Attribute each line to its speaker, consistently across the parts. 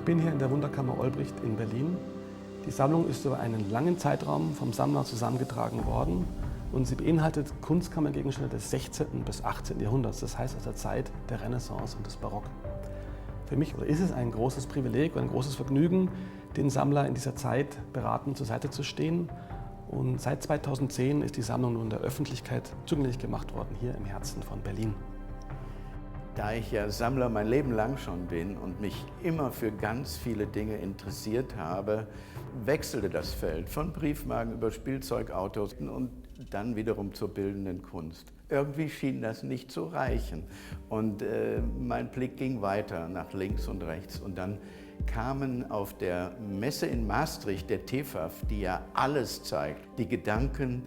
Speaker 1: Ich bin hier in der Wunderkammer Olbricht in Berlin. Die Sammlung ist über einen langen Zeitraum vom Sammler zusammengetragen worden und sie beinhaltet Kunstkammergegenstände des 16. bis 18. Jahrhunderts, das heißt aus der Zeit der Renaissance und des Barock. Für mich ist es ein großes Privileg und ein großes Vergnügen, den Sammler in dieser Zeit beratend zur Seite zu stehen. Und seit 2010 ist die Sammlung nun der Öffentlichkeit zugänglich gemacht worden, hier im Herzen von Berlin.
Speaker 2: Da ich ja Sammler mein Leben lang schon bin und mich immer für ganz viele Dinge interessiert habe, wechselte das Feld von Briefmarken über Spielzeugautos und dann wiederum zur bildenden Kunst. Irgendwie schien das nicht zu reichen und mein Blick ging weiter nach links und rechts und dann kamen auf der Messe in Maastricht, der TEFAF, die ja alles zeigt, die Gedanken,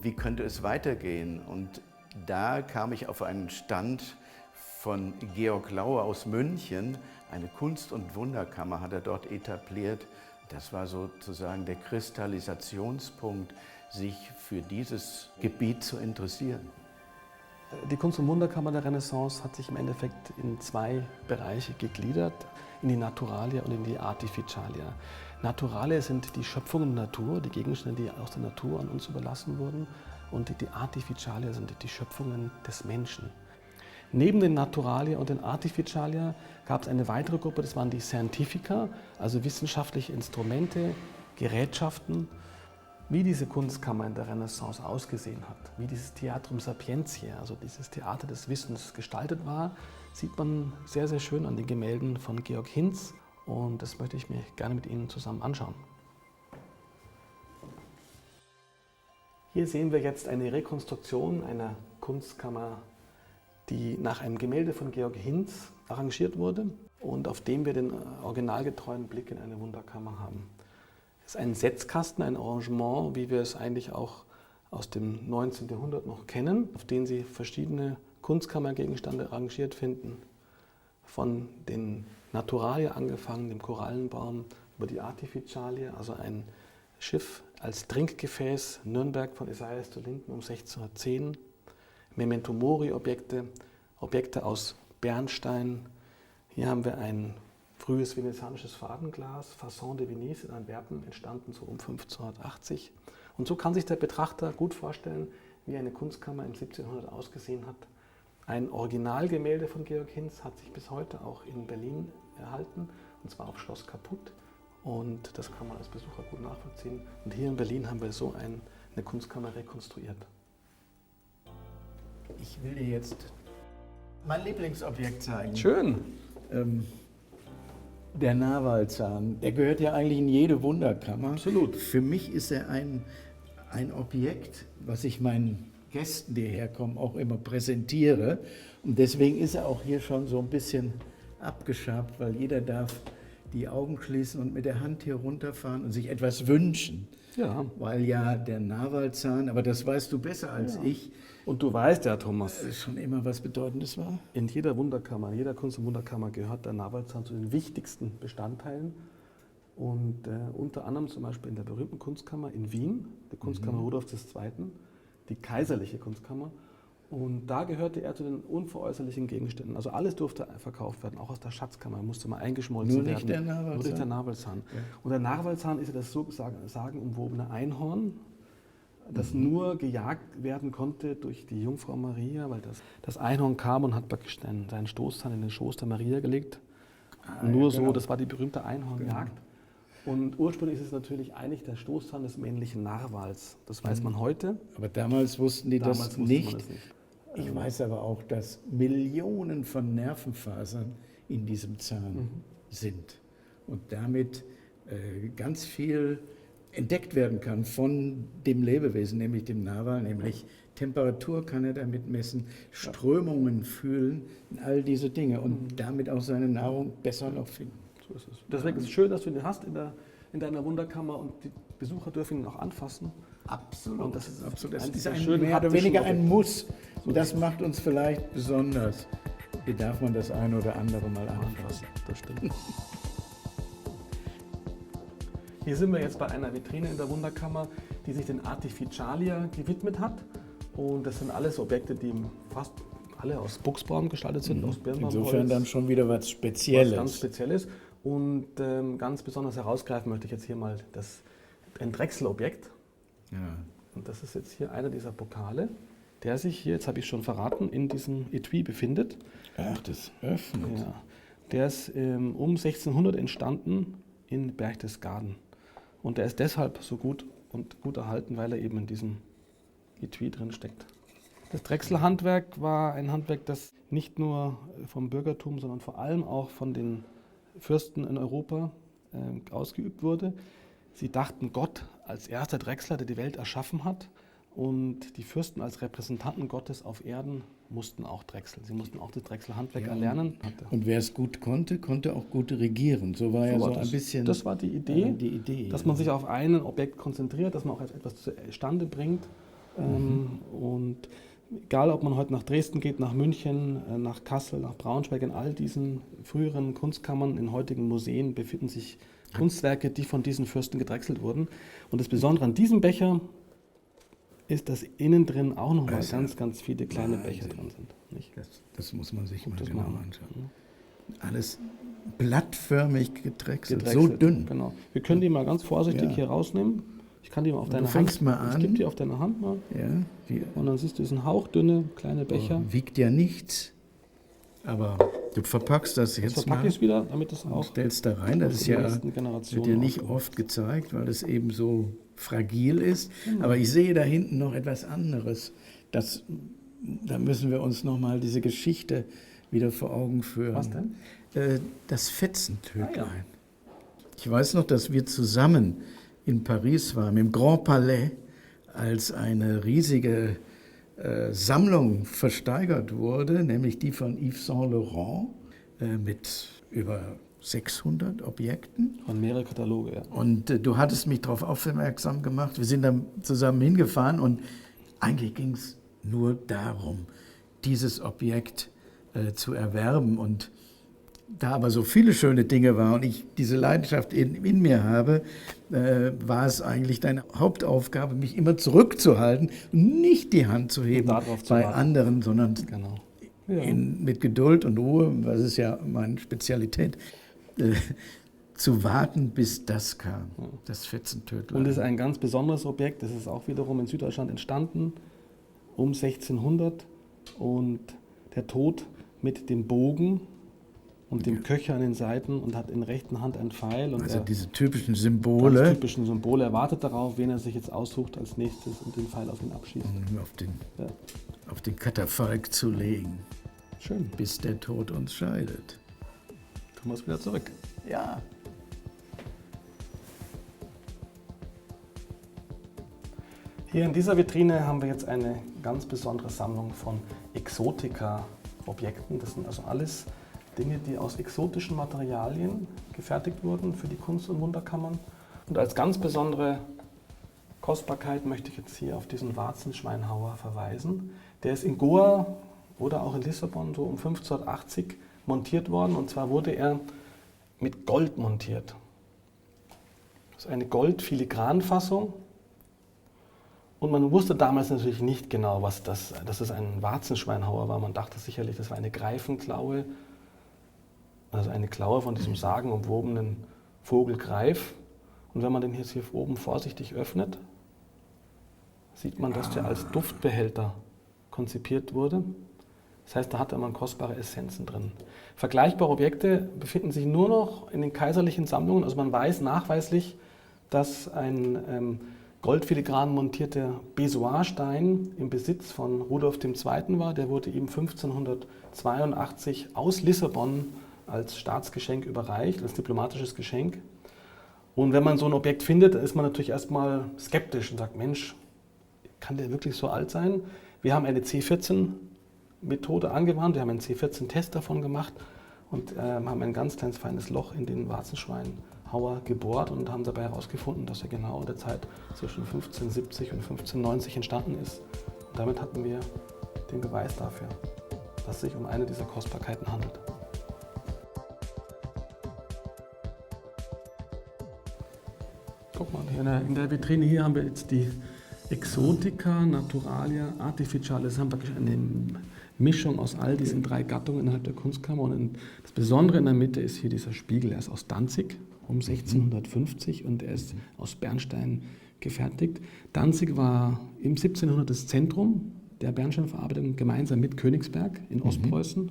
Speaker 2: wie könnte es weitergehen, und da kam ich auf einen Stand von Georg Lauer aus München. Eine Kunst- und Wunderkammer hat er dort etabliert. Das war sozusagen der Kristallisationspunkt, sich für dieses Gebiet zu interessieren.
Speaker 1: Die Kunst- und Wunderkammer der Renaissance hat sich im Endeffekt in zwei Bereiche gegliedert, in die Naturalia und in die Artificialia. Naturalia sind die Schöpfungen der Natur, die Gegenstände, die aus der Natur an uns überlassen wurden, und die Artificialia sind die Schöpfungen des Menschen. Neben den Naturalia und den Artificialia gab es eine weitere Gruppe, das waren die Scientifica, also wissenschaftliche Instrumente, Gerätschaften. Wie diese Kunstkammer in der Renaissance ausgesehen hat, wie dieses Theatrum Sapientiae, also dieses Theater des Wissens, gestaltet war, sieht man sehr, sehr schön an den Gemälden von Georg Hinz, und das möchte ich mir gerne mit Ihnen zusammen anschauen. Hier sehen wir jetzt eine Rekonstruktion einer Kunstkammer, die nach einem Gemälde von Georg Hinz arrangiert wurde und auf dem wir den originalgetreuen Blick in eine Wunderkammer haben. Es ist ein Setzkasten, ein Arrangement, wie wir es eigentlich auch aus dem 19. Jahrhundert noch kennen, auf dem Sie verschiedene Kunstkammergegenstände arrangiert finden. Von den Naturalia angefangen, dem Korallenbaum, über die Artificialia, also ein Schiff als Trinkgefäß, Nürnberg von Esaias zu Linden um 1610. Memento Mori-Objekte, Objekte aus Bernstein. Hier haben wir ein frühes venezianisches Fadenglas, Fasson de Venise in Antwerpen, entstanden so um 1580. Und so kann sich der Betrachter gut vorstellen, wie eine Kunstkammer im 1700 ausgesehen hat. Ein Originalgemälde von Georg Hinz hat sich bis heute auch in Berlin erhalten, und zwar auf Schloss Kaputt. Und das kann man als Besucher gut nachvollziehen. Und hier in Berlin haben wir so eine Kunstkammer rekonstruiert.
Speaker 2: Ich will dir jetzt mein Lieblingsobjekt zeigen.
Speaker 1: Schön!
Speaker 2: Der Narwalzahn, der gehört ja eigentlich in jede Wunderkammer.
Speaker 1: Absolut.
Speaker 2: Für mich ist er ein Objekt, was ich meinen Gästen, die herkommen, auch immer präsentiere. Und deswegen ist er auch hier schon so ein bisschen abgeschabt, weil jeder darf die Augen schließen und mit der Hand hier runterfahren und sich etwas wünschen.
Speaker 1: Ja.
Speaker 2: Weil ja der Narwalzahn, aber das weißt du besser als ich,
Speaker 1: Und du weißt ja, Thomas,
Speaker 2: schon immer was Bedeutendes war.
Speaker 1: in jeder Wunderkammer, in jeder Kunst- und Wunderkammer gehört der Narwalzahn zu den wichtigsten Bestandteilen. Und unter anderem zum Beispiel in der berühmten Kunstkammer in Wien, der Kunstkammer Rudolfs II., die kaiserliche Kunstkammer. Und da gehörte er zu den unveräußerlichen Gegenständen. Also alles durfte verkauft werden, auch aus der Schatzkammer musste mal eingeschmolzen
Speaker 2: Nur
Speaker 1: werden.
Speaker 2: nicht der Narwalzahn.
Speaker 1: Nur nicht der Narwalzahn. Ja. Und der Narwalzahn ist ja das so sagenumwobene Einhorn, das nur gejagt werden konnte durch die Jungfrau Maria, weil das Einhorn kam und hat praktisch seinen Stoßzahn in den Schoß der Maria gelegt. Nur so, das war die berühmte Einhornjagd. Und ursprünglich ist es natürlich eigentlich der Stoßzahn des männlichen Narwals. Das weiß man heute.
Speaker 2: Aber damals wussten die das
Speaker 1: Damals wusste
Speaker 2: nicht.
Speaker 1: man das nicht.
Speaker 2: Ich weiß aber auch, dass Millionen von Nervenfasern in diesem Zahn sind und damit ganz viel entdeckt werden kann von dem Lebewesen, nämlich dem Narwal, nämlich Temperatur kann er damit messen, Strömungen fühlen, all diese Dinge und damit auch seine Nahrung besser noch finden.
Speaker 1: So ist es. Deswegen ist es schön, dass du ihn hast in deiner Wunderkammer, und die Besucher dürfen ihn auch anfassen.
Speaker 2: Absolut.
Speaker 1: Und das ist
Speaker 2: absolut. Das
Speaker 1: eines
Speaker 2: ist
Speaker 1: der
Speaker 2: ein
Speaker 1: schönen
Speaker 2: mehr oder
Speaker 1: haptischen
Speaker 2: weniger ein
Speaker 1: Objekte.
Speaker 2: Muss. Und das macht uns vielleicht besonders. Hier darf man das eine oder andere mal anfassen.
Speaker 1: Das stimmt. Hier sind wir jetzt bei einer Vitrine in der Wunderkammer, die sich den Artificialia gewidmet hat. Und das sind alles Objekte, die fast alle aus Buchsbaum gestaltet sind, aus Birnbaumholz.
Speaker 2: Insofern dann schon wieder was Spezielles.
Speaker 1: Was ganz Spezielles. Und ganz besonders herausgreifen möchte ich jetzt hier mal ein Drechselobjekt.
Speaker 2: Ja.
Speaker 1: Und das ist jetzt hier einer dieser Pokale, der sich hier, jetzt habe ich schon verraten, in diesem Etui befindet.
Speaker 2: Ach, das öffnet.
Speaker 1: Ja. Der ist um 1600 entstanden in Berchtesgaden. Und der ist deshalb so gut erhalten, weil er eben in diesem Etui drin steckt. Das Drechselhandwerk war ein Handwerk, das nicht nur vom Bürgertum, sondern vor allem auch von den Fürsten in Europa ausgeübt wurde. Sie dachten, Gott als erster Drechsler, der die Welt erschaffen hat, und die Fürsten als Repräsentanten Gottes auf Erden mussten auch drechseln. Sie mussten auch das Drechselhandwerk erlernen.
Speaker 2: Und wer es gut konnte, konnte auch gut regieren. So war ein bisschen.
Speaker 1: Das war die Idee, dass man sich auf ein Objekt konzentriert, dass man auch etwas zustande bringt. Und egal, ob man heute nach Dresden geht, nach München, nach Kassel, nach Braunschweig, in all diesen früheren Kunstkammern, in heutigen Museen befinden sich Kunstwerke, die von diesen Fürsten gedrechselt wurden. Und das Besondere an diesem Becher ist, dass innen drin auch noch mal ganz viele kleine Becher drin sind. Nicht?
Speaker 2: Das muss man sich mal genau anschauen. Alles blattförmig gedrechselt, so dünn.
Speaker 1: Genau. Wir können die mal ganz vorsichtig hier rausnehmen. Ich kann die mal auf deine Hand.
Speaker 2: Du fängst mal an.
Speaker 1: Ich gebe die auf deine Hand mal.
Speaker 2: Ja,
Speaker 1: und dann siehst du, das sind hauchdünne kleine Becher.
Speaker 2: Wiegt ja nichts. Aber du verpackst das jetzt
Speaker 1: verpacke ich es wieder, damit es auch.
Speaker 2: Stellst da rein. Das ist wird dir nicht oft gezeigt, weil es eben so fragil ist. Aber ich sehe da hinten noch etwas anderes. Da müssen wir uns nochmal diese Geschichte wieder vor Augen führen.
Speaker 1: Was denn?
Speaker 2: Das Fetzentödlein. Ich weiß noch, dass wir zusammen in Paris waren, im Grand Palais, als eine riesige Sammlung versteigert wurde, nämlich die von Yves Saint Laurent mit über 600 Objekten.
Speaker 1: Von mehrere Kataloge, ja.
Speaker 2: Und du hattest mich darauf aufmerksam gemacht. Wir sind dann zusammen hingefahren und eigentlich ging es nur darum, dieses Objekt zu erwerben. Und da aber so viele schöne Dinge waren und ich diese Leidenschaft in mir habe, war es eigentlich deine Hauptaufgabe, mich immer zurückzuhalten und nicht die Hand zu heben bei anderen, sondern mit Geduld und Ruhe, das ist ja meine Spezialität, zu warten, bis das kam, das Fetzentödlein.
Speaker 1: Und es ist ein ganz besonderes Objekt, das ist auch wiederum in Süddeutschland entstanden, um 1600, und der Tod mit dem Bogen und dem Köcher an den Seiten und hat in der rechten Hand ein Pfeil. Und
Speaker 2: also diese typischen Symbole.
Speaker 1: Ganz typischen Symbole. Er wartet darauf, wen er sich jetzt aussucht als nächstes und den Pfeil auf ihn abschießt.
Speaker 2: Auf den Katafalk zu legen.
Speaker 1: Schön.
Speaker 2: Bis der Tod uns scheidet.
Speaker 1: Tun wir es wieder zurück.
Speaker 2: Ja.
Speaker 1: Hier in dieser Vitrine haben wir jetzt eine ganz besondere Sammlung von Exotika-Objekten. Das sind also alles Dinge, die aus exotischen Materialien gefertigt wurden für die Kunst- und Wunderkammern. Und als ganz besondere Kostbarkeit möchte ich jetzt hier auf diesen Warzenschweinhauer verweisen. Der ist in Goa oder auch in Lissabon so um 1580 montiert worden. Und zwar wurde er mit Gold montiert. Das ist eine Gold-Filigranfassung. Und man wusste damals natürlich nicht genau, dass es ein Warzenschweinhauer war. Man dachte sicherlich, das war eine Greifenklaue. Also eine Klaue von diesem sagenumwobenen Vogel Greif. Und wenn man den hier oben vorsichtig öffnet, sieht man, dass der als Duftbehälter konzipiert wurde. Das heißt, da hatte man kostbare Essenzen drin. Vergleichbare Objekte befinden sich nur noch in den kaiserlichen Sammlungen. Also man weiß nachweislich, dass ein goldfiligran montierter Bezoarstein im Besitz von Rudolf II. War. Der wurde ihm 1582 aus Lissabon als Staatsgeschenk überreicht, als diplomatisches Geschenk. Und wenn man so ein Objekt findet, ist man natürlich erstmal skeptisch und sagt, Mensch, kann der wirklich so alt sein? Wir haben eine C14-Methode angewandt, wir haben einen C14-Test davon gemacht und haben ein ganz kleines feines Loch in den Warzenschweinhauer gebohrt und haben dabei herausgefunden, dass er genau in der Zeit zwischen 1570 und 1590 entstanden ist. Und damit hatten wir den Beweis dafür, dass es sich um eine dieser Kostbarkeiten handelt. Guck mal, hier in der Vitrine hier haben wir jetzt die Exotica, Naturalia, Artificiale. Das ist praktisch eine Mischung aus all diesen 3 Gattungen innerhalb der Kunstkammer. Und das Besondere in der Mitte ist hier dieser Spiegel. Er ist aus Danzig um 1650 und er ist aus Bernstein gefertigt. Danzig war im 1700 das Zentrum der Bernsteinverarbeitung gemeinsam mit Königsberg in Ostpreußen.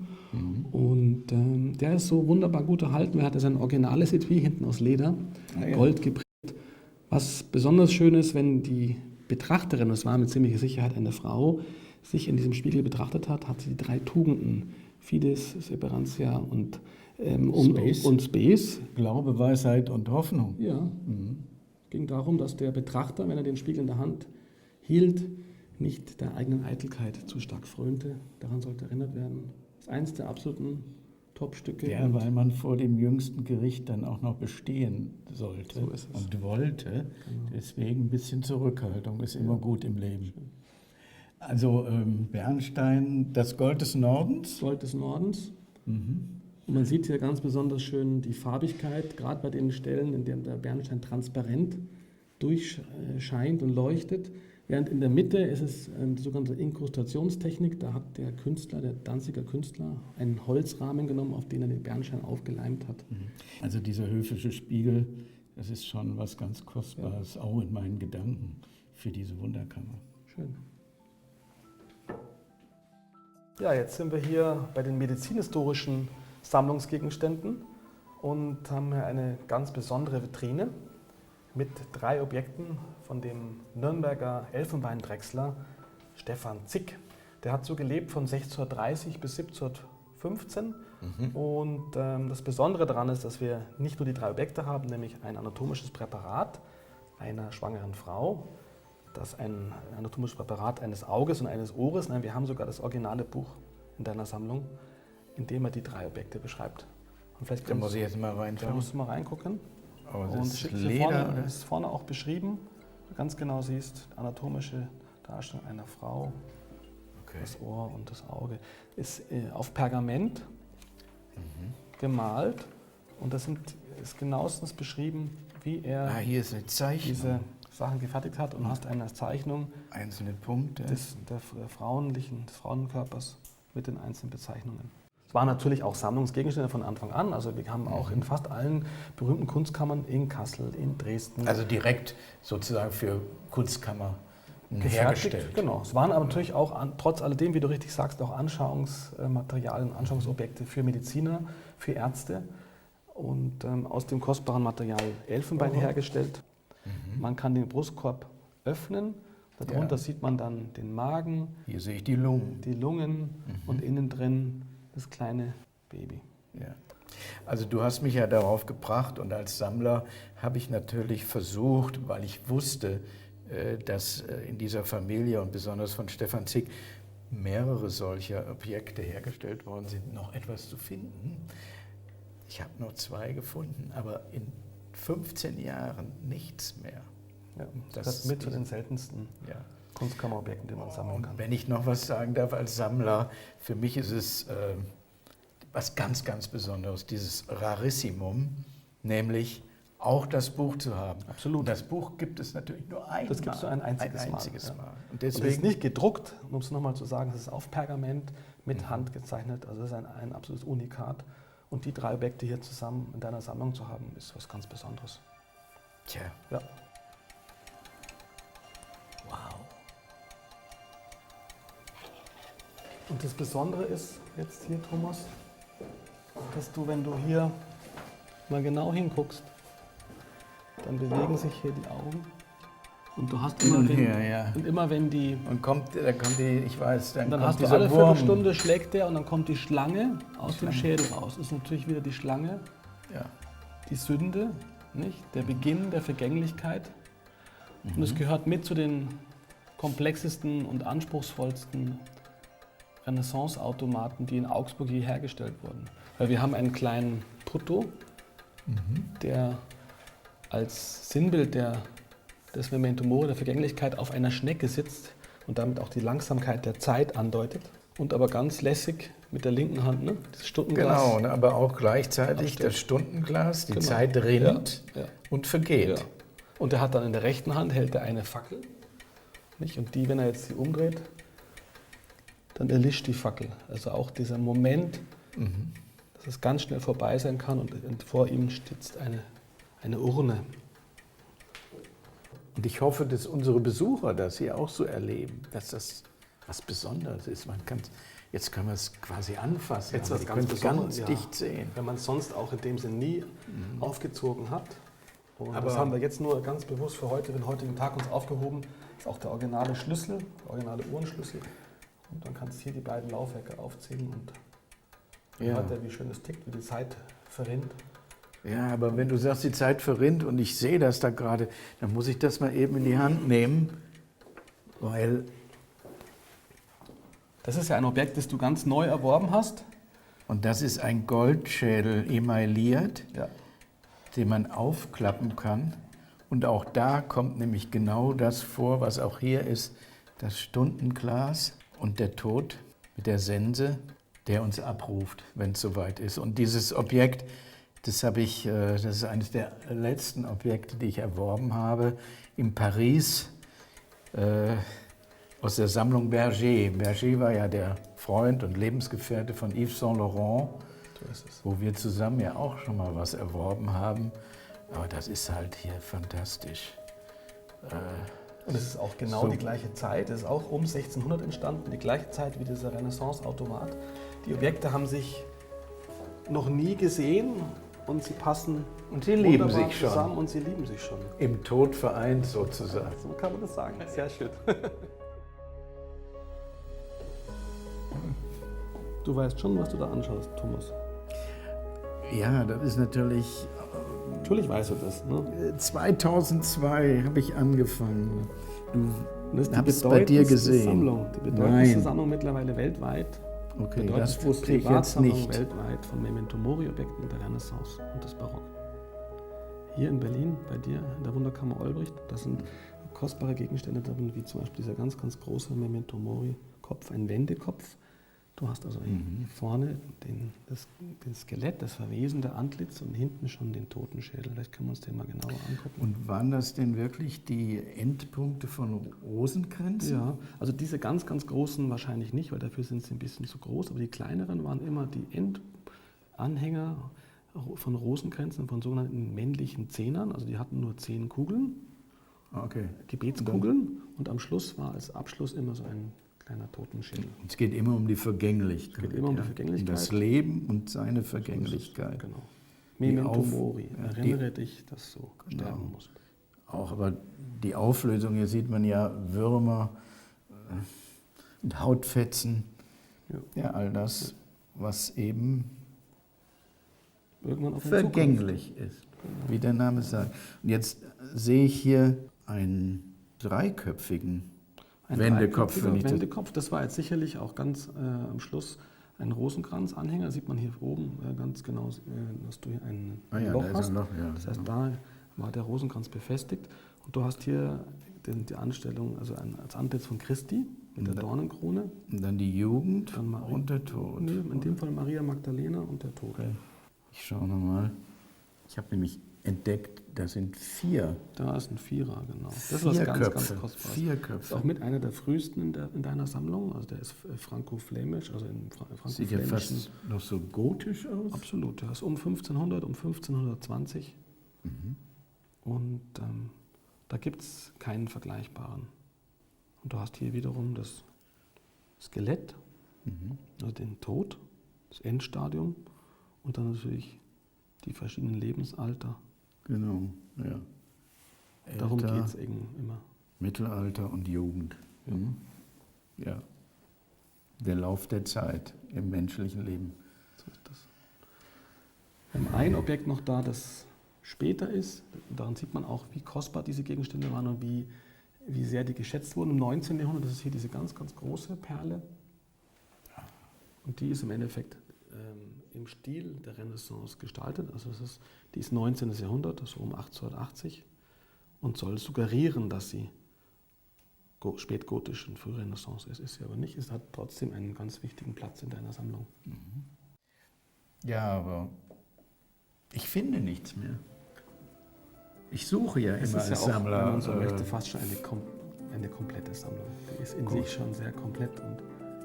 Speaker 1: Und der ist so wunderbar gut erhalten. Er hatte sein originales Etui hinten aus Leder, Gold geprägt. Was besonders schön ist, wenn die Betrachterin, das war mit ziemlicher Sicherheit eine Frau, sich in diesem Spiegel betrachtet hat, hat sie die 3 Tugenden, Fides, Sperantia und Space.
Speaker 2: Glaube, Weisheit und Hoffnung.
Speaker 1: Ja. Es ging darum, dass der Betrachter, wenn er den Spiegel in der Hand hielt, nicht der eigenen Eitelkeit zu stark frönte. Daran sollte erinnert werden. Das ist eines der absoluten Top-Stücke.
Speaker 2: Ja, weil man vor dem jüngsten Gericht dann auch noch bestehen sollte
Speaker 1: So ist es.
Speaker 2: und wollte. Genau. Deswegen ein bisschen Zurückhaltung ist immer gut im Leben. Also Bernstein, das Gold des Nordens?
Speaker 1: Gold des Nordens. Und man sieht hier ganz besonders schön die Farbigkeit, gerade bei den Stellen, in denen der Bernstein transparent durchscheint und leuchtet. Während in der Mitte ist es die sogenannte Inkrustationstechnik. Da hat der Künstler, der Danziger Künstler, einen Holzrahmen genommen, auf den er den Bernstein aufgeleimt hat.
Speaker 2: Also dieser höfische Spiegel, das ist schon was ganz Kostbares, auch in meinen Gedanken für diese Wunderkammer.
Speaker 1: Schön. Ja, jetzt sind wir hier bei den medizinhistorischen Sammlungsgegenständen und haben hier eine ganz besondere Vitrine mit 3 Objekten von dem Nürnberger Elfenbeindrechsler Stefan Zick. Der hat so gelebt von 1630 bis 1715 und das Besondere daran ist, dass wir nicht nur die 3 Objekte haben, nämlich ein anatomisches Präparat einer schwangeren Frau, das ein anatomisches Präparat eines Auges und eines Ohres, nein, wir haben sogar das originale Buch in deiner Sammlung, in dem er die 3 Objekte beschreibt. Und vielleicht
Speaker 2: Da muss ich jetzt mal reinschauen.
Speaker 1: Da musst du mal reingucken.
Speaker 2: Oh, das
Speaker 1: Und
Speaker 2: ist
Speaker 1: Leder. Ist vorne auch beschrieben, du ganz genau siehst, anatomische Darstellung einer Frau, das Ohr und das Auge. Ist auf Pergament gemalt und das ist genauestens beschrieben, wie er
Speaker 2: hier ist eine Zeichnung.
Speaker 1: diese Sachen gefertigt hat und hast eine Zeichnung
Speaker 2: Einzelne Punkte.
Speaker 1: des Frauenkörpers mit den einzelnen Bezeichnungen. Es waren natürlich auch Sammlungsgegenstände von Anfang an. Also wir haben auch in fast allen berühmten Kunstkammern in Kassel, in Dresden.
Speaker 2: Also direkt sozusagen für Kunstkammer hergestellt.
Speaker 1: Genau. Es waren aber natürlich auch, trotz alledem, wie du richtig sagst, auch Anschauungsmaterialien, Anschauungsobjekte für Mediziner, für Ärzte und aus dem kostbaren Material Elfenbein hergestellt. Man kann den Brustkorb öffnen. Darunter sieht man dann den Magen.
Speaker 2: Hier sehe ich die Lungen.
Speaker 1: Und innen drin das kleine Baby.
Speaker 2: Ja. Also du hast mich ja darauf gebracht und als Sammler habe ich natürlich versucht, weil ich wusste, dass in dieser Familie und besonders von Stefan Zick mehrere solcher Objekte hergestellt worden sind, noch etwas zu finden. Ich habe noch 2 gefunden, aber in 15 Jahren nichts mehr.
Speaker 1: Ja, das mit zu den seltensten Kunstkammerobjekten, die man sammeln kann.
Speaker 2: Und wenn ich noch was sagen darf als Sammler, für mich ist es was ganz, ganz Besonderes, dieses Rarissimum, nämlich auch das Buch zu haben.
Speaker 1: Absolut.
Speaker 2: Und das Buch gibt es natürlich nur einmal.
Speaker 1: Das gibt es nur ein einziges Mal.
Speaker 2: Mal.
Speaker 1: Und deswegen, es ist nicht gedruckt, um es nochmal zu sagen, es ist auf Pergament mit Hand gezeichnet, also es ist ein absolutes Unikat. Und die 3 Objekte hier zusammen in deiner Sammlung zu haben, ist was ganz Besonderes.
Speaker 2: Tja.
Speaker 1: Ja.
Speaker 2: Wow.
Speaker 1: Und das Besondere ist jetzt hier, Thomas, dass du, wenn du hier mal genau hinguckst, dann bewegen sich hier die Augen. Und du hast immer, wenn die...
Speaker 2: Und dann kommt die, ich weiß, dann
Speaker 1: hast du
Speaker 2: dieser
Speaker 1: alle
Speaker 2: Wurm.
Speaker 1: Viertelstunde schlägt der und dann kommt die Schlange aus dem Schädel raus. Das ist natürlich wieder die Schlange, die Sünde, nicht? Der Beginn der Vergänglichkeit. Und es gehört mit zu den komplexesten und anspruchsvollsten Renaissance-Automaten, die in Augsburg je hergestellt wurden. Weil wir haben einen kleinen Putto, der als Sinnbild des Memento Mori, der Vergänglichkeit, auf einer Schnecke sitzt und damit auch die Langsamkeit der Zeit andeutet. Und aber ganz lässig mit der linken Hand, ne? Das Stundenglas.
Speaker 2: Genau, aber auch gleichzeitig das Stundenglas, die Zeit rinnt und vergeht.
Speaker 1: Ja. Und er hat dann in der rechten Hand, hält er eine Fackel Nicht? Und die, wenn er jetzt sie umdreht, dann erlischt die Fackel. Also auch dieser Moment, dass es ganz schnell vorbei sein kann und vor ihm sitzt eine Urne.
Speaker 2: Und ich hoffe, dass unsere Besucher das hier auch so erleben, dass das was Besonderes ist. Jetzt können wir es quasi anfassen.
Speaker 1: Jetzt was
Speaker 2: die
Speaker 1: ganz
Speaker 2: können es
Speaker 1: Besonderes,
Speaker 2: ganz dicht sehen.
Speaker 1: Wenn man es sonst auch in dem Sinn nie aufgezogen hat. Und
Speaker 2: Aber
Speaker 1: das haben wir jetzt nur ganz bewusst für heute, den heutigen Tag uns aufgehoben. Das ist auch der originale Schlüssel, der originale Uhrenschlüssel. Und dann kannst du hier die beiden Laufwerke aufziehen und dann hört er, wie schön es tickt, wie die Zeit verrinnt.
Speaker 2: Ja, aber wenn du sagst, die Zeit verrinnt und ich sehe das da gerade, dann muss ich das mal eben in die Hand nehmen, weil...
Speaker 1: Das ist ja ein Objekt, das du ganz neu erworben hast.
Speaker 2: Und das ist ein Goldschädel emailliert,
Speaker 1: Ja.
Speaker 2: den man aufklappen kann. Und auch da kommt nämlich genau das vor, was auch hier ist, das Stundenglas und der Tod mit der Sense, der uns abruft, wenn es soweit ist. Und dieses Objekt, das ist eines der letzten Objekte, die ich erworben habe, in Paris, aus der Sammlung Berger. Berger war ja der Freund und Lebensgefährte von Yves Saint Laurent,
Speaker 1: So ist es.
Speaker 2: wo wir zusammen ja auch schon mal was erworben haben. Aber das ist halt hier fantastisch.
Speaker 1: Und es ist auch genau
Speaker 2: So.
Speaker 1: die gleiche Zeit. Es ist auch um 1600 entstanden, die gleiche Zeit wie dieser Renaissance-Automat. Die Objekte haben sich noch nie gesehen und sie passen
Speaker 2: Und sie lieben
Speaker 1: wunderbar
Speaker 2: sich schon.
Speaker 1: zusammen und sie lieben sich schon.
Speaker 2: Im Tod vereint sozusagen.
Speaker 1: So kann man das sagen. Sehr schön. Du weißt schon, was du da anschaust, Thomas.
Speaker 2: Ja, das ist natürlich...
Speaker 1: Natürlich weißt du das. Ne?
Speaker 2: 2002 habe ich angefangen.
Speaker 1: Das ist
Speaker 2: habe es bei dir gesehen.
Speaker 1: Sammlung, die bedeutendste
Speaker 2: Nein.
Speaker 1: Sammlung mittlerweile weltweit.
Speaker 2: Okay, das
Speaker 1: Bedeutendste
Speaker 2: wusste ich jetzt
Speaker 1: Privatsammlung
Speaker 2: nicht.
Speaker 1: weltweit von Memento Mori-Objekten der Renaissance und des Barock. Hier in Berlin, bei dir in der Wunderkammer Olbricht, da sind kostbare Gegenstände drin, wie zum Beispiel dieser ganz, ganz große Memento Mori-Kopf, ein Wendekopf. Du hast also hier vorne das Skelett, das verwesende Antlitz und hinten schon den Totenschädel. Vielleicht können wir uns den mal genauer angucken.
Speaker 2: Und waren das denn wirklich die Endpunkte von Rosenkränzen?
Speaker 1: Ja, also diese ganz, ganz großen wahrscheinlich nicht, weil dafür sind sie ein bisschen zu groß, aber die kleineren waren immer die Endanhänger von Rosenkränzen, von sogenannten männlichen Zehnern. Also die hatten nur 10 Kugeln,
Speaker 2: Okay.
Speaker 1: Gebetskugeln, und am Schluss war als Abschluss immer so ein kleiner Totenschädel.
Speaker 2: Es geht immer um die Vergänglichkeit.
Speaker 1: Es geht immer um die Vergänglichkeit.
Speaker 2: Um das Leben und seine Vergänglichkeit.
Speaker 1: Genau.
Speaker 2: Die
Speaker 1: Memento
Speaker 2: Auf-
Speaker 1: Mori,
Speaker 2: ja,
Speaker 1: erinnere dich, dass du
Speaker 2: Genau.
Speaker 1: sterben musst.
Speaker 2: Auch aber die Auflösung, hier sieht man ja Würmer und Hautfetzen.
Speaker 1: Ja.
Speaker 2: Ja, all das, was eben
Speaker 1: Irgendwann auf den
Speaker 2: vergänglich ist, wie der Name sagt. Und jetzt sehe ich hier einen dreiköpfigen
Speaker 1: Ein
Speaker 2: Wendekopf.
Speaker 1: dreiköpfiger
Speaker 2: Wenn ich das,
Speaker 1: Wendekopf, das war jetzt sicherlich auch ganz am Schluss ein Rosenkranz-Anhänger. Sieht man hier oben ganz genau, dass du hier ein
Speaker 2: ja,
Speaker 1: Loch
Speaker 2: da ist
Speaker 1: hast.
Speaker 2: ein Loch, ja.
Speaker 1: Das heißt, da war der Rosenkranz befestigt. Und du hast hier die Anstellung, also als Antlitz von Christi mit der Dornenkrone.
Speaker 2: Und dann die Jugend
Speaker 1: Dann Maria,
Speaker 2: und der Tod.
Speaker 1: Nee, in dem Fall Maria Magdalena und der Tod.
Speaker 2: Okay. Ich schaue nochmal. Ich habe nämlich entdeckt, da sind 4.
Speaker 1: Da ist ein Vierer, genau. Das ist
Speaker 2: 4
Speaker 1: was ganz,
Speaker 2: Köpfe.
Speaker 1: ganz Kostbares.
Speaker 2: 4
Speaker 1: Das ist
Speaker 2: Köpfe.
Speaker 1: auch mit einer der frühesten in deiner Sammlung. Also der ist franko-flämisch, also im
Speaker 2: Sieht ja
Speaker 1: franko-flämischen.
Speaker 2: fast noch so gotisch aus.
Speaker 1: Absolut, der ist um 1500, um 1520. Und da gibt es keinen vergleichbaren. Und du hast hier wiederum das Skelett, also den Tod, das Endstadium und dann natürlich die verschiedenen Lebensalter.
Speaker 2: Genau, ja.
Speaker 1: Darum
Speaker 2: Älter,
Speaker 1: geht es eben immer.
Speaker 2: Mittelalter und Jugend. Ja. Der Lauf der Zeit im menschlichen Leben.
Speaker 1: So ist das. Wir haben ein Objekt noch da, das später ist. Daran sieht man auch, wie kostbar diese Gegenstände waren und wie sehr die geschätzt wurden. Im 19. Jahrhundert, das ist hier diese ganz, ganz große Perle. Und die ist im Endeffekt im Stil der Renaissance gestaltet. Also die ist 19. Jahrhundert, so um 1880, und soll suggerieren, dass sie spätgotisch und Frührenaissance ist. Ist sie aber nicht. Es hat trotzdem einen ganz wichtigen Platz in deiner Sammlung.
Speaker 2: Ja, aber ich finde nichts mehr. Ich suche ja
Speaker 1: Es
Speaker 2: immer
Speaker 1: ist ja
Speaker 2: als
Speaker 1: auch,
Speaker 2: Sammler.
Speaker 1: wenn man so möchte, fast schon eine eine komplette Sammlung. Die ist in sich schon sehr komplett.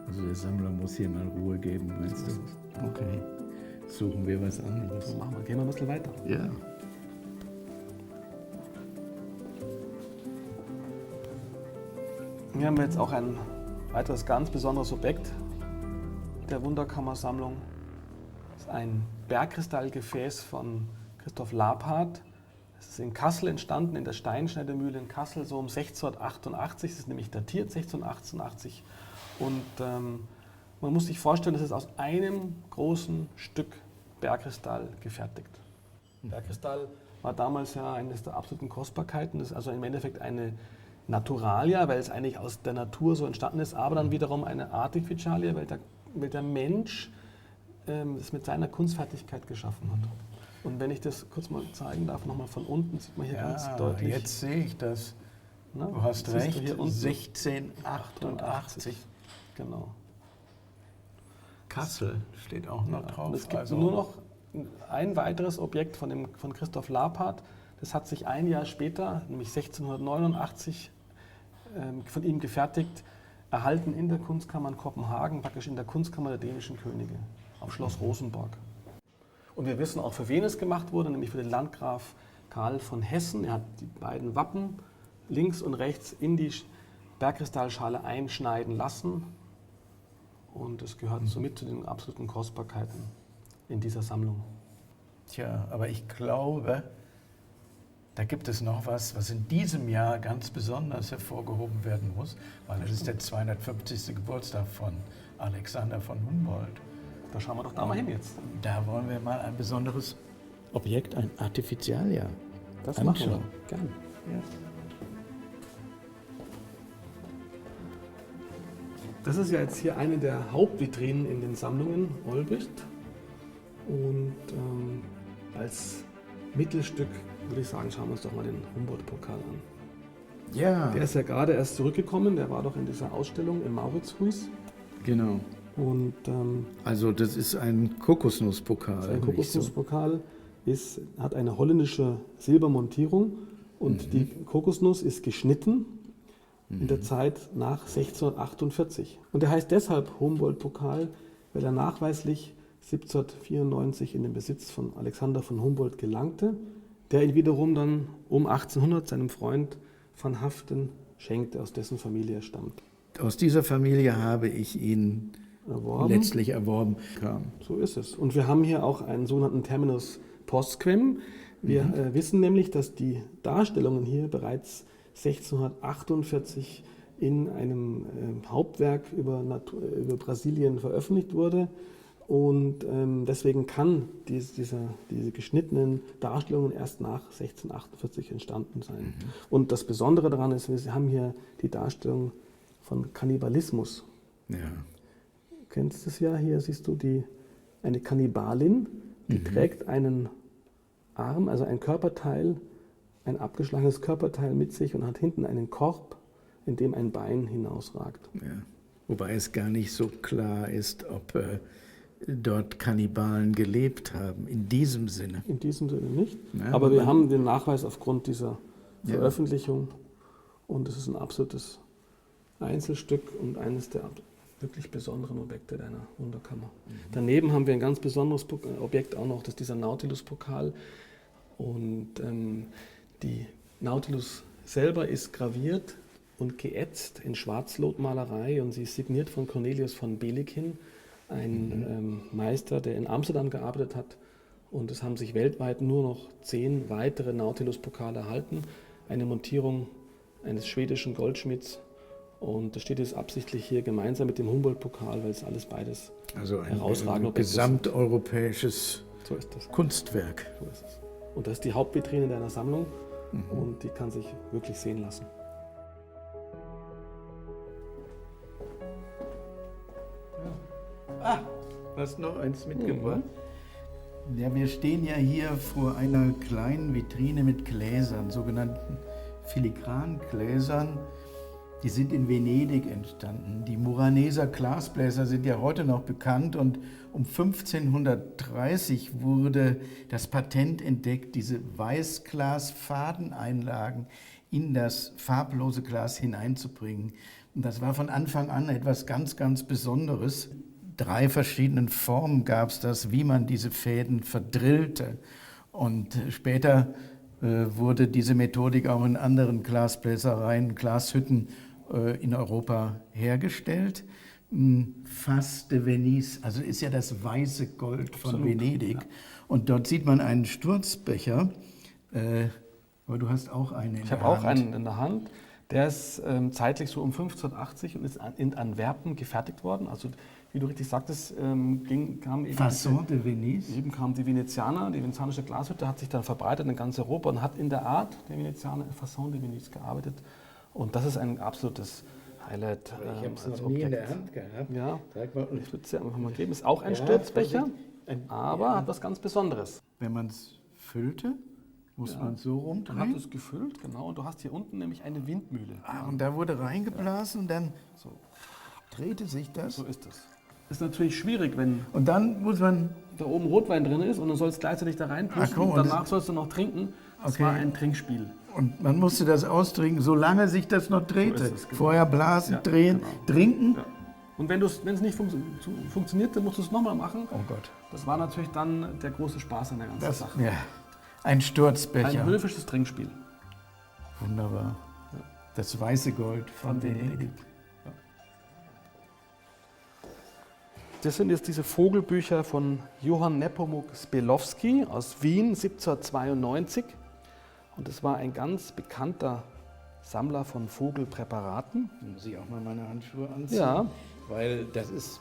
Speaker 2: Also der Sammler muss hier mal Ruhe geben, meinst du? Okay, suchen wir was anderes.
Speaker 1: So machen wir. Gehen wir ein bisschen weiter.
Speaker 2: Ja.
Speaker 1: Hier haben wir jetzt auch ein weiteres ganz besonderes Objekt der Wunderkammersammlung. Das ist ein Bergkristallgefäß von Christoph Lapart. Es ist in Kassel entstanden, in der Steinschneidemühle in Kassel, so um 1688. Es ist nämlich datiert 1688. Und man muss sich vorstellen, es ist aus einem großen Stück Bergkristall gefertigt. Bergkristall war damals ja eines der absoluten Kostbarkeiten. Das ist also im Endeffekt eine Naturalia, weil es eigentlich aus der Natur so entstanden ist, aber dann wiederum eine Artificialia, weil der Mensch es mit seiner Kunstfertigkeit geschaffen hat. Und wenn ich das kurz mal zeigen darf, nochmal von unten, sieht man hier ganz deutlich.
Speaker 2: Jetzt sehe ich das.
Speaker 1: Na,
Speaker 2: du hast recht,
Speaker 1: du hier unten?
Speaker 2: 1688.
Speaker 1: Genau.
Speaker 2: Kassel steht auch noch drauf.
Speaker 1: Und es gibt nur noch ein weiteres Objekt von Christoph Lapart. Das hat sich ein Jahr später, nämlich 1689, von ihm gefertigt, erhalten in der Kunstkammer in Kopenhagen, praktisch in der Kunstkammer der dänischen Könige, auf Schloss Rosenborg. Und wir wissen auch, für wen es gemacht wurde, nämlich für den Landgraf Karl von Hessen. Er hat die beiden Wappen links und rechts in die Bergkristallschale einschneiden lassen. Und es gehört somit zu den absoluten Kostbarkeiten in dieser Sammlung.
Speaker 2: Tja, aber ich glaube, da gibt es noch was in diesem Jahr ganz besonders hervorgehoben werden muss, weil es ist der 250. Geburtstag von Alexander von Humboldt.
Speaker 1: Da schauen wir doch da mal hin jetzt.
Speaker 2: Da wollen wir mal ein besonderes Objekt, ein Artificialia,
Speaker 1: das
Speaker 2: anschauen.
Speaker 1: machen wir. Gerne.
Speaker 2: Ja.
Speaker 1: Das ist ja jetzt hier eine der Hauptvitrinen in den Sammlungen Olbricht. Und als Mittelstück würde ich sagen, schauen wir uns doch mal den Humboldt-Pokal an.
Speaker 2: Ja.
Speaker 1: Der ist ja gerade erst zurückgekommen, der war doch in dieser Ausstellung im Mauritshuis.
Speaker 2: Genau.
Speaker 1: Und,
Speaker 2: also das ist ein Kokosnusspokal.
Speaker 1: Ein Kokosnusspokal hat eine holländische Silbermontierung und die Kokosnuss ist geschnitten in der Zeit nach 1648. Und der heißt deshalb Humboldt-Pokal, weil er nachweislich 1794 in den Besitz von Alexander von Humboldt gelangte, der ihn wiederum dann um 1800 seinem Freund van Haften schenkte, aus dessen Familie er stammt.
Speaker 2: Aus dieser Familie habe ich ihn letztlich erworben.
Speaker 1: So ist es. Und wir haben hier auch einen sogenannten Terminus postquem. Wir wissen nämlich, dass die Darstellungen hier bereits 1648 in einem Hauptwerk über Brasilien veröffentlicht wurde. Und deswegen kann diese geschnittenen Darstellungen erst nach 1648 entstanden sein. Und das Besondere daran ist, wir haben hier die Darstellung von Kannibalismus.
Speaker 2: Ja.
Speaker 1: Du kennst es ja, hier siehst du eine Kannibalin, die trägt einen Arm, also ein Körperteil, ein abgeschlagenes Körperteil mit sich und hat hinten einen Korb, in dem ein Bein hinausragt.
Speaker 2: Ja. Wobei es gar nicht so klar ist, ob dort Kannibalen gelebt haben, in diesem Sinne.
Speaker 1: In diesem Sinne nicht,
Speaker 2: ja,
Speaker 1: aber wir haben den Nachweis aufgrund dieser Veröffentlichung und es ist ein absolutes Einzelstück und eines der wirklich besonderen Objekte deiner Wunderkammer. Daneben haben wir ein ganz besonderes Objekt auch noch, das ist dieser Nautilus-Pokal. Und die Nautilus selber ist graviert und geätzt in Schwarzlotmalerei und sie ist signiert von Cornelius von Belikin, ein Meister, der in Amsterdam gearbeitet hat. Und es haben sich weltweit nur noch 10 weitere Nautilus-Pokale erhalten. Eine Montierung eines schwedischen Goldschmieds. Und das steht jetzt absichtlich hier gemeinsam mit dem Humboldt-Pokal, weil es alles beides
Speaker 2: also
Speaker 1: herausragend
Speaker 2: ein gesamteuropäisches Kunstwerk.
Speaker 1: So ist es. Und das ist die Hauptvitrine deiner Sammlung und die kann sich wirklich sehen lassen.
Speaker 2: Ah, du hast noch eins mitgebracht. Ja, wir stehen ja hier vor einer kleinen Vitrine mit Gläsern, sogenannten Filigrangläsern. Die sind in Venedig entstanden. Die Muraneser Glasbläser sind ja heute noch bekannt und um 1530 wurde das Patent entdeckt, diese Weißglasfadeneinlagen in das farblose Glas hineinzubringen. Und das war von Anfang an etwas ganz, ganz Besonderes. 3 verschiedenen Formen gab es das, wie man diese Fäden verdrillte. Und später wurde diese Methodik auch in anderen Glasbläsereien, Glashütten in Europa hergestellt. Fas de Venise, also ist ja das weiße Gold von
Speaker 1: Absolut,
Speaker 2: Venedig.
Speaker 1: ja.
Speaker 2: Und dort sieht man einen Sturzbecher. Aber du hast auch einen in
Speaker 1: Ich
Speaker 2: der
Speaker 1: habe auch
Speaker 2: Hand.
Speaker 1: einen in der Hand. Der ist zeitlich so um 1580 und ist in Antwerpen gefertigt worden. Also wie du richtig sagtest, kam eben
Speaker 2: Fasson de Venise.
Speaker 1: Eben kamen die Venezianer, die venezianische Glashütte hat sich dann verbreitet in ganz Europa und hat in der Art der Venezianer Fasson de Venise gearbeitet. Und das ist ein absolutes Highlight.
Speaker 2: Ich habe es
Speaker 1: als
Speaker 2: noch nie in
Speaker 1: Objekt.
Speaker 2: der Hand gehabt.
Speaker 1: Ja,
Speaker 2: Sag mal,
Speaker 1: ich würde es dir einfach mal geben. Ist auch ein
Speaker 2: Ja,
Speaker 1: Sturzbecher,
Speaker 2: Vorsicht.
Speaker 1: aber hat was ganz Besonderes.
Speaker 2: wenn man es füllte, muss man es so
Speaker 1: Du hast
Speaker 2: rumdrehen.
Speaker 1: es gefüllt, genau, und du hast hier unten nämlich eine Windmühle.
Speaker 2: Und da wurde reingeblasen und dann so drehte sich das.
Speaker 1: So ist es. Ist natürlich schwierig, wenn
Speaker 2: Und dann muss man,
Speaker 1: da oben Rotwein drin ist und du sollst gleichzeitig da reinpusten
Speaker 2: Ach komm,
Speaker 1: und
Speaker 2: und
Speaker 1: danach sollst du noch trinken. Das
Speaker 2: Okay.
Speaker 1: war ein Trinkspiel.
Speaker 2: und man musste das austrinken, solange sich das noch drehte.
Speaker 1: So ist es, genau.
Speaker 2: Vorher blasen,
Speaker 1: Ja,
Speaker 2: drehen,
Speaker 1: genau.
Speaker 2: trinken.
Speaker 1: Ja. Und wenn es nicht funktioniert, dann musst du es nochmal machen.
Speaker 2: Oh Gott.
Speaker 1: Das war natürlich dann der große Spaß an der ganzen
Speaker 2: Das,
Speaker 1: Sache.
Speaker 2: ja. Ein Sturzbecher.
Speaker 1: Ein höfisches Trinkspiel.
Speaker 2: Wunderbar. Das weiße Gold von Venedig.
Speaker 1: Das sind jetzt diese Vogelbücher von Johann Nepomuk Spilowski aus Wien 1792. Und das war ein ganz bekannter Sammler von Vogelpräparaten.
Speaker 2: Muss ich auch mal meine Handschuhe anziehen?
Speaker 1: Ja.
Speaker 2: Weil das ist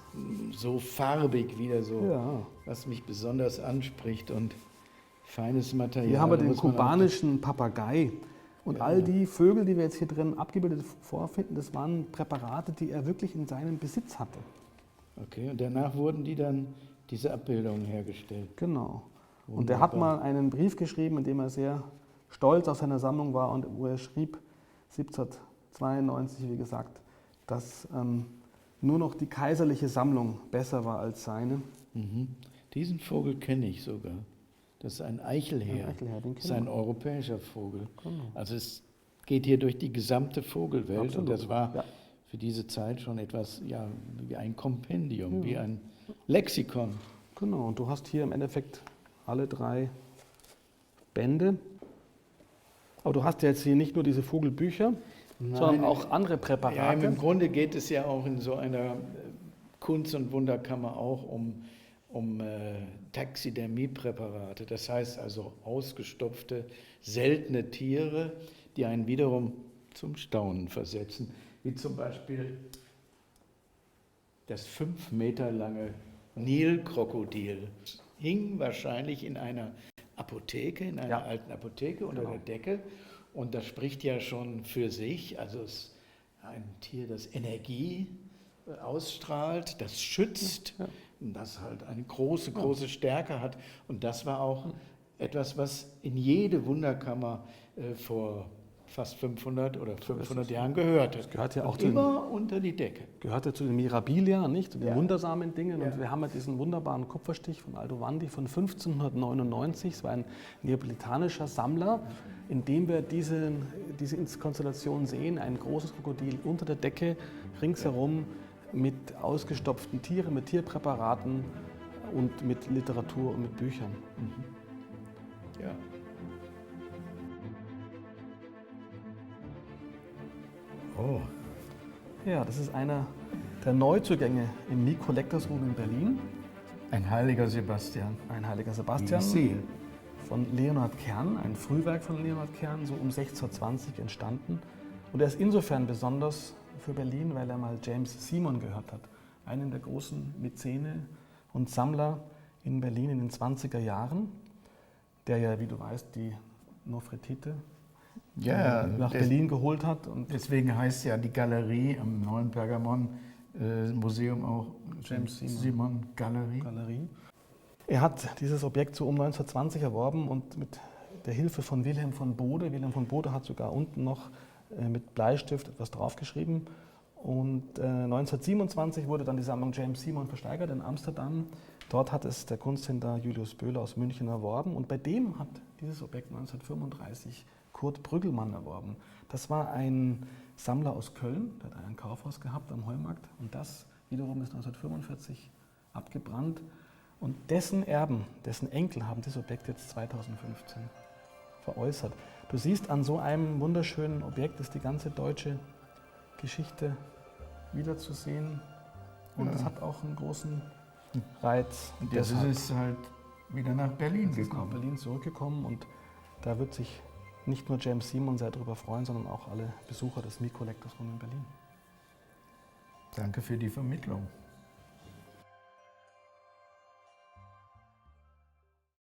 Speaker 2: so farbig wieder so,
Speaker 1: Ja.
Speaker 2: was mich besonders anspricht und feines Material.
Speaker 1: Hier haben wir
Speaker 2: Da
Speaker 1: den
Speaker 2: muss man
Speaker 1: kubanischen Papagei. Und all die Vögel, die wir jetzt hier drin abgebildet vorfinden, das waren Präparate, die er wirklich in seinem Besitz hatte.
Speaker 2: Okay, und danach wurden diese Abbildungen hergestellt.
Speaker 1: Genau. Und er hat mal einen Brief geschrieben, in dem er sehr stolz auf seine Sammlung war und wo er schrieb, 1792, wie gesagt, dass nur noch die kaiserliche Sammlung besser war als seine.
Speaker 2: Mhm. Diesen Vogel kenne ich sogar. Das ist ein Eichelherr.
Speaker 1: Ein Eichelherr, den
Speaker 2: Das ist
Speaker 1: kennen
Speaker 2: ein
Speaker 1: wir.
Speaker 2: europäischer Vogel.
Speaker 1: Genau.
Speaker 2: Also es geht hier durch die gesamte Vogelwelt und
Speaker 1: Absolut.
Speaker 2: das war
Speaker 1: Ja.
Speaker 2: für diese Zeit schon etwas, ja, wie ein Kompendium, wie ein Lexikon.
Speaker 1: Genau, und du hast hier im Endeffekt alle 3 Bände. Aber du hast ja jetzt hier nicht nur diese Vogelbücher, sondern auch andere
Speaker 2: Ja,
Speaker 1: Präparate.
Speaker 2: im Grunde geht es ja auch in so einer Kunst- und Wunderkammer auch um Taxidermiepräparate. Das heißt also ausgestopfte, seltene Tiere, die einen wiederum zum Staunen versetzen. Wie zum Beispiel das 5 Meter lange Nilkrokodil. Hing wahrscheinlich in einer Apotheke, in einer
Speaker 1: Ja.
Speaker 2: alten Apotheke unter
Speaker 1: Genau.
Speaker 2: der Decke. Und das spricht ja schon für sich. Also es ist ein Tier, das Energie ausstrahlt, das schützt,
Speaker 1: Ja.
Speaker 2: das halt eine große, große Stärke hat. Und das war auch etwas, was in jede Wunderkammer vor fast 500 oder 500 Jahren gehörte. Das
Speaker 1: gehört ja auch
Speaker 2: und
Speaker 1: zu den-
Speaker 2: immer unter die Decke.
Speaker 1: Gehört ja zu den Mirabilia, nicht? Zu den
Speaker 2: Ja.
Speaker 1: wundersamen Dingen.
Speaker 2: Ja.
Speaker 1: Und wir haben ja diesen wunderbaren Kupferstich von Aldovandi von 1599. Es war ein neapolitanischer Sammler, in dem wir diese Konstellation sehen. Ein großes Krokodil unter der Decke, ringsherum mit ausgestopften Tieren, mit Tierpräparaten und mit Literatur und mit Büchern.
Speaker 2: Ja. Oh,
Speaker 1: Ja, das ist einer der Neuzugänge im Mi Collectors Room in Berlin.
Speaker 2: ein heiliger Sebastian.
Speaker 1: Ein heiliger
Speaker 2: Wie
Speaker 1: Sebastian.
Speaker 2: ich sehe.
Speaker 1: Von Leonhard Kern, ein Frühwerk von Leonhard Kern, so um 1620 entstanden. Und er ist insofern besonders für Berlin, weil er mal James Simon gehört hat, einen der großen Mäzene und Sammler in Berlin in den 20er Jahren, der ja, wie du weißt, die Nofretite
Speaker 2: Ja,
Speaker 1: nach Berlin geholt hat. Und
Speaker 2: deswegen heißt ja die Galerie am Neuen Pergamon Museum auch
Speaker 1: James
Speaker 2: Simon Galerie.
Speaker 1: Galerie. Er hat dieses Objekt so um 1920 erworben und mit der Hilfe von Wilhelm von Bode. Wilhelm von Bode hat sogar unten noch mit Bleistift etwas draufgeschrieben. Und 1927 wurde dann die Sammlung James Simon versteigert in Amsterdam. Dort hat es der Kunsthändler Julius Böhler aus München erworben. Und bei dem hat dieses Objekt 1935 Kurt Brüggelmann erworben. Das war ein Sammler aus Köln, der hat ein Kaufhaus gehabt am Heumarkt und das wiederum ist 1945 abgebrannt. Und dessen Erben, dessen Enkel haben das Objekt jetzt 2015 veräußert. Du siehst, an so einem wunderschönen Objekt ist die ganze deutsche Geschichte wiederzusehen. Und es hat auch einen großen Reiz.
Speaker 2: Und jetzt ist es halt wieder nach Berlin
Speaker 1: Jetzt ist nach
Speaker 2: gekommen.
Speaker 1: Berlin zurückgekommen und da wird sich nicht nur James Simon sehr darüber freuen, sondern auch alle Besucher des Mi Collectors Room in Berlin.
Speaker 2: Danke für die Vermittlung.